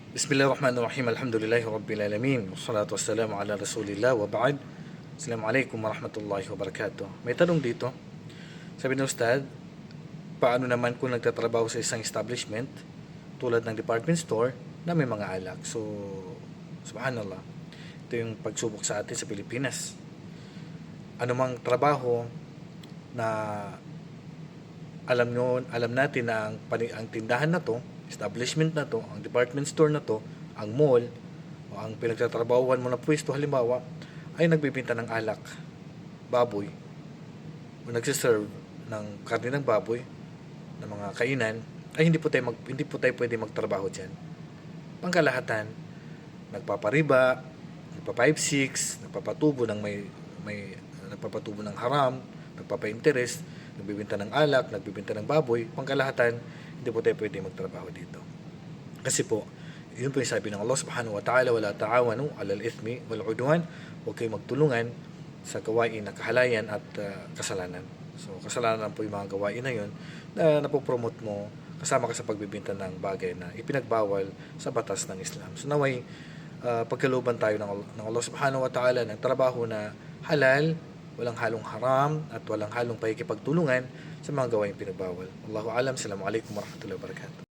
Bismillahirrahmanirrahim. Alhamdulillahi Rabbil Alamin. Wassalatu wassalamu ala Rasulillah wa ba'd. Assalamualaikum warahmatullahi wabarakatuh. May tanong dito. Sabi ng Ustad, paano naman kung nagtatrabaho sa isang establishment tulad ng department store na may mga alak? So, subhanallah, ito yung pagsubok sa atin sa Pilipinas. Anumang trabaho na alam natin na ang tindahan na to, establishment na to, ang department store na to, ang mall, o ang pinagtatrabahuan mo na pwesto halimbawa, ay nagbibenta ng alak, baboy, o nagsiserve ng karne ng baboy, ng mga kainan, ay hindi po tayo pwede magtrabaho diyan. Pangkalahatan, nagpapariba, nagpa-5-6, nagpapatubo ng haram, nagpapa-interest, nagbibenta ng alak, nagbibenta ng baboy, pangkalahatan, hindi po tayo pwede magtrabaho dito. Kasi po, yun po yung sabi ng Allah subhanahu wa ta'ala, wala ta'awanu alal ithmi wal udwan, huwag kayo magtulungan sa gawain na kahalayan at kasalanan. So, kasalanan po yung mga gawain na yun na napopromote mo kasama ka sa pagbibenta ng bagay na ipinagbawal sa batas ng Islam. So, naway, pagkalooban tayo ng Allah subhanahu wa ta'ala ng trabaho na halal, walang halong haram at walang halong pakikipagtulungan sa mga gawaing pinagbawal. Allahu alam. Assalamualaikum warahmatullahi wabarakatuh.